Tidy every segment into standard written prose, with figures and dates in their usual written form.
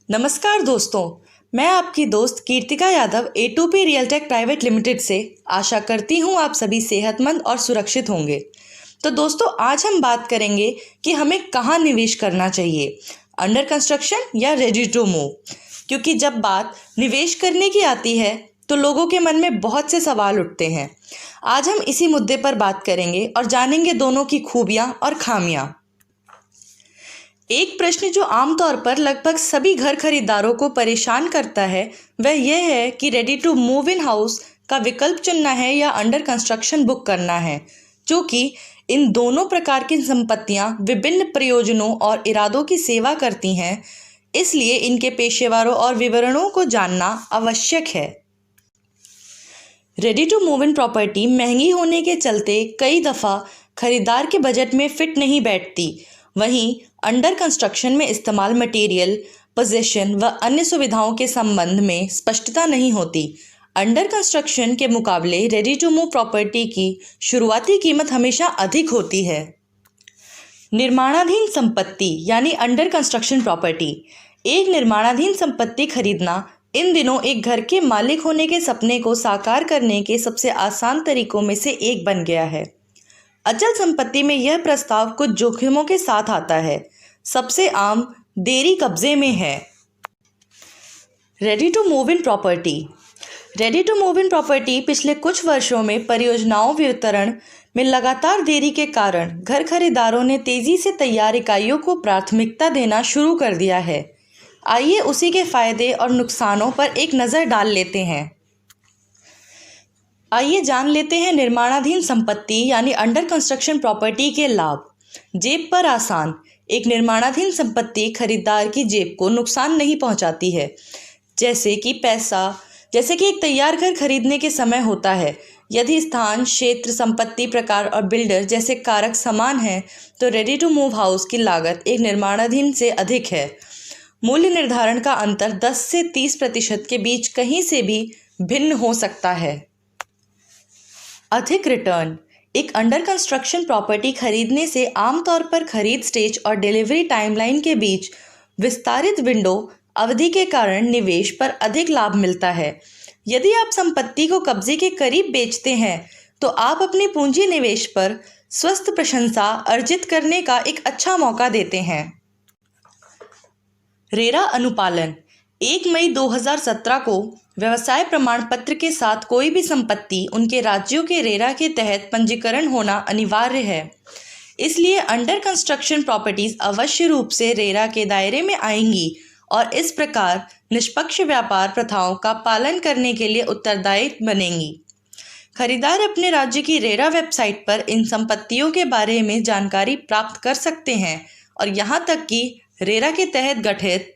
नमस्कार दोस्तों, मैं आपकी दोस्त Kirtika Yadav A2P Realtech private limited से आशा करती हूँ आप सभी सेहतमंद और सुरक्षित होंगे। तो दोस्तों, आज हम बात करेंगे कि हमें कहाँ निवेश करना चाहिए, अंडर कंस्ट्रक्शन या रेडी टू मूव। क्योंकि जब बात निवेश करने की आती है तो लोगों के मन में बहुत से सवाल उठते हैं। आज हम इसी मुद्दे पर बात करेंगे और जानेंगे दोनों की खूबियाँ और खामियाँ। एक प्रश्न जो आमतौर पर लगभग सभी घर खरीदारों को परेशान करता है वह यह है कि ready to move in house का विकल्प चुनना है या अंडर कंस्ट्रक्शन बुक करना है। क्योंकि इन दोनों प्रकार की संपत्तियां विभिन्न प्रयोजनों और इरादों की सेवा करती हैं, इसलिए इनके पेशेवरों और विवरणों को जानना आवश्यक है। Ready to move in property महंगी होने के चलते कई दफ़ा खरीदार के बजट में फिट नहीं बैठती। वहीं अंडर कंस्ट्रक्शन में इस्तेमाल मटेरियल, पोजीशन व अन्य सुविधाओं के संबंध में स्पष्टता नहीं होती। अंडर कंस्ट्रक्शन के मुकाबले रेडी टू मूव प्रॉपर्टी की शुरुआती कीमत हमेशा अधिक होती है। निर्माणाधीन संपत्ति यानी अंडर कंस्ट्रक्शन प्रॉपर्टी। एक निर्माणाधीन संपत्ति खरीदना इन दिनों एक घर के मालिक होने के सपने को साकार करने के सबसे आसान तरीकों में से एक बन गया है। अचल संपत्ति में यह प्रस्ताव कुछ जोखिमों के साथ आता है। सबसे आम देरी कब्जे में है। Ready to move in property. Ready to move in property पिछले कुछ वर्षों में परियोजनाओं वितरण में लगातार देरी के कारण घर खरीदारों ने तेजी से तैयार इकाइयों को प्राथमिकता देना शुरू कर दिया है। आइए उसी के फायदे और नुकसानों पर एक नज़र डाल लेते हैं। आइए जान लेते हैं निर्माणाधीन संपत्ति यानी अंडर कंस्ट्रक्शन प्रॉपर्टी के लाभ। जेब पर आसान। एक निर्माणाधीन संपत्ति खरीदार की जेब को नुकसान नहीं पहुंचाती है। जैसे कि एक तैयार घर खरीदने के समय होता है। यदि स्थान, क्षेत्र, संपत्ति प्रकार और बिल्डर जैसे कारक समान हैं तो रेडी टू मूव हाउस की लागत एक निर्माणाधीन से अधिक है। मूल्य निर्धारण का अंतर 10 से 30% के बीच कहीं से भी भिन्न हो सकता है। अधिक रिटर्न। एक अंडर कंस्ट्रक्शन प्रॉपर्टी खरीदने से आमतौर पर खरीद स्टेज और डिलीवरी टाइमलाइन के बीच विस्तारित विंडो अवधि के कारण निवेश पर अधिक लाभ मिलता है। यदि आप संपत्ति को कब्जे के करीब बेचते हैं तो आप अपनी पूंजी निवेश पर स्वस्थ प्रशंसा अर्जित करने का एक अच्छा मौका देते हैं। रेरा अनुपालन। 1 मई 2017 को व्यवसाय प्रमाण पत्र के साथ कोई भी संपत्ति उनके राज्यों के रेरा के तहत पंजीकरण होना अनिवार्य है। इसलिए अंडर कंस्ट्रक्शन प्रॉपर्टीज अवश्य रूप से रेरा के दायरे में आएंगी और इस प्रकार निष्पक्ष व्यापार प्रथाओं का पालन करने के लिए उत्तरदायी बनेंगी। खरीदार अपने राज्य की रेरा वेबसाइट पर इन संपत्तियों के बारे में जानकारी प्राप्त कर सकते हैं और यहाँ तक कि रेरा के तहत गठित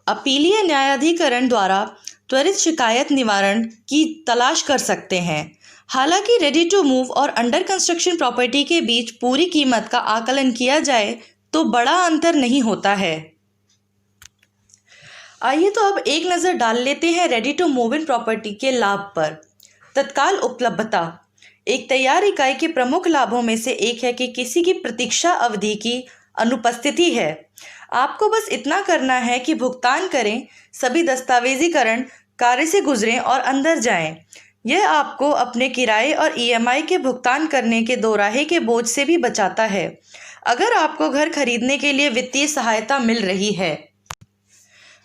अपीलीय न्यायाधिकरण द्वारा त्वरित शिकायत निवारण की तलाश कर सकते हैं। हालांकि रेडी टू मूव और अंडर कंस्ट्रक्शन प्रॉपर्टी के बीच पूरी कीमत का आकलन किया जाए तो बड़ा अंतर नहीं होता है। आइए तो अब एक नज़र डाल लेते हैं ready to move in property के लाभ पर। तत्काल उपलब्धता। एक तैयार इकाई के प्रमुख लाभों में से एक है कि किसी की प्रतीक्षा अवधि की अनुपस्थिति है। आपको बस इतना करना है कि भुगतान करें, सभी दस्तावेजीकरण कार्य से गुजरें और अंदर जाएं। यह आपको अपने किराए और EMI के भुगतान करने के दोराहे के बोझ से भी बचाता है। अगर आपको घर खरीदने के लिए वित्तीय सहायता मिल रही है,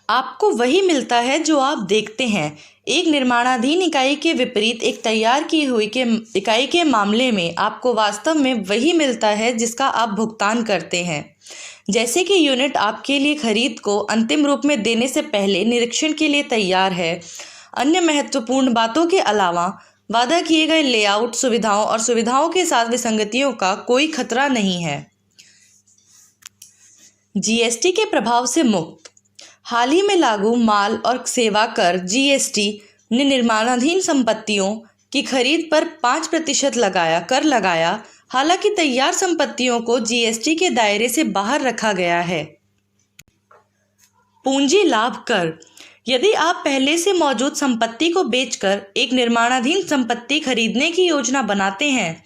आपको वही मिलता है जो आप देखते हैं। एक निर्माणाधीन इकाई के विपरीत एक तैयार की हुई इकाई के मामले में आपको वास्तव में वही मिलता है जिसका आप भुगतान करते हैं। जैसे कि यूनिट आपके लिए खरीद को अंतिम रूप में देने से पहले निरीक्षण के लिए तैयार है। अन्य महत्वपूर्ण बातों के अलावा वादा किए गए लेआउट, सुविधाओं और सुविधाओं के साथ विसंगतियों का कोई खतरा नहीं है। GST के प्रभाव से मुक्त। हाल ही में लागू माल और सेवा कर GST ने निर्माणाधीन संपत्तियों की खरीद पर 5% लगाया। हालांकि तैयार संपत्तियों को GST के दायरे से बाहर रखा गया है। पूंजी लाभ कर। यदि आप पहले से मौजूद संपत्ति को बेचकर एक निर्माणाधीन संपत्ति खरीदने की योजना बनाते हैं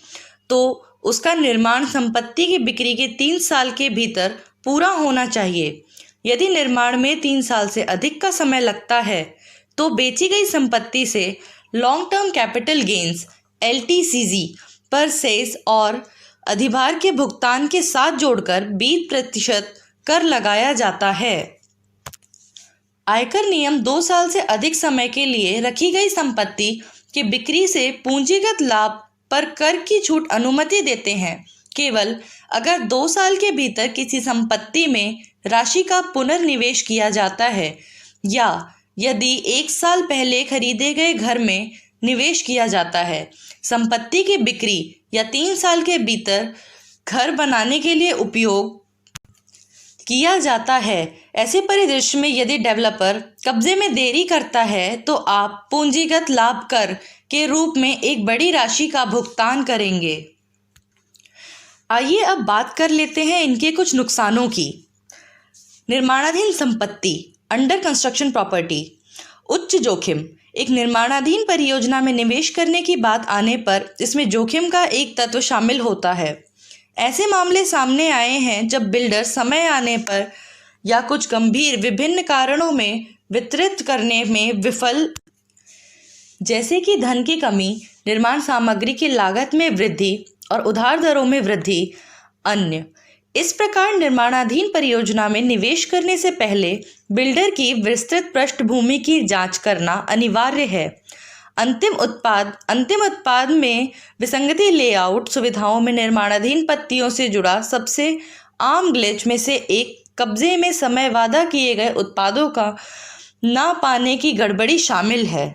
तो उसका निर्माण संपत्ति की बिक्री के 3 साल के भीतर पूरा होना चाहिए। यदि निर्माण में 3 साल से अधिक का समय लगता है तो बेची गई संपत्ति से long term capital gains LTCG पर सेस और अधिभार के भुगतान के साथ जोड़कर 20% कर लगाया जाता है। आयकर नियम 2 साल से अधिक समय के लिए रखी गई संपत्ति की बिक्री से पूंजीगत लाभ पर कर की छूट अनुमति देते हैं केवल अगर 2 साल के भीतर किसी संपत्ति में राशि का पुनर्निवेश किया जाता है या यदि 1 साल पहले खरीदे गए घर में निवेश किया जाता है। संपत्ति की बिक्री या 3 साल के भीतर घर बनाने के लिए उपयोग किया जाता है। ऐसे परिदृश्य में यदि डेवलपर कब्जे में देरी करता है तो आप पूंजीगत लाभ कर के रूप में एक बड़ी राशि का भुगतान करेंगे। आइए अब बात कर लेते हैं इनके कुछ नुकसानों की। निर्माणाधीन संपत्ति अंडर कंस्ट्रक्शन प्रॉपर्टी। उच्च जोखिम। एक निर्माणाधीन परियोजना में निवेश करने की बात आने पर इसमें जोखिम का एक तत्व शामिल होता है। ऐसे मामले सामने आए हैं जब बिल्डर समय आने पर या कुछ गंभीर विभिन्न कारणों में वितरित करने में विफल, जैसे कि धन की कमी, निर्माण सामग्री की लागत में वृद्धि और उधार दरों में वृद्धि। अन्य इस प्रकार निर्माणाधीन परियोजना में निवेश करने से पहले बिल्डर की विस्तृत पृष्ठभूमि की जांच करना अनिवार्य है। अंतिम उत्पाद में विसंगति लेआउट सुविधाओं में निर्माणाधीन पत्तियों से जुड़ा सबसे आम ग्लिच में से एक कब्जे में समय वादा किए गए उत्पादों का ना पाने की गड़बड़ी शामिल है।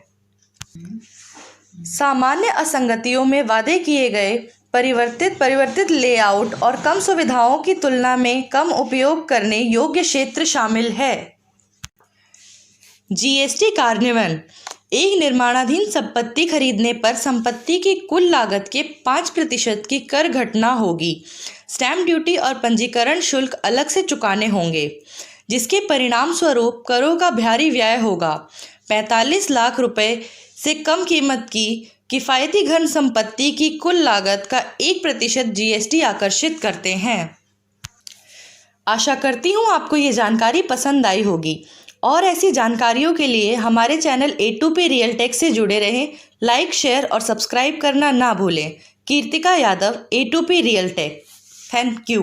सामान्य असंगतियों में वादे किए गए परिवर्तित लेआउट और कम सुविधाओं की तुलना में कम उपयोग करने योग्य क्षेत्र शामिल है। GST कार्यान्वयन। एक निर्माणाधीन संपत्ति खरीदने पर संपत्ति की कुल लागत के 5% की कर घटना होगी। स्टैम्प ड्यूटी और पंजीकरण शुल्क अलग से चुकाने होंगे, जिसके परिणाम स्वरूप करों का भारी व्यय होगा। 45 लाख रुपए से कम कीमत की किफ़ायती घर संपत्ति की कुल लागत का 1% GST आकर्षित करते हैं। आशा करती हूँ आपको ये जानकारी पसंद आई होगी और ऐसी जानकारियों के लिए हमारे चैनल A2P रियल टेक से जुड़े रहें। लाइक, शेयर और सब्सक्राइब करना ना भूलें। Kirtika Yadav, A2P Realtech. Thank you.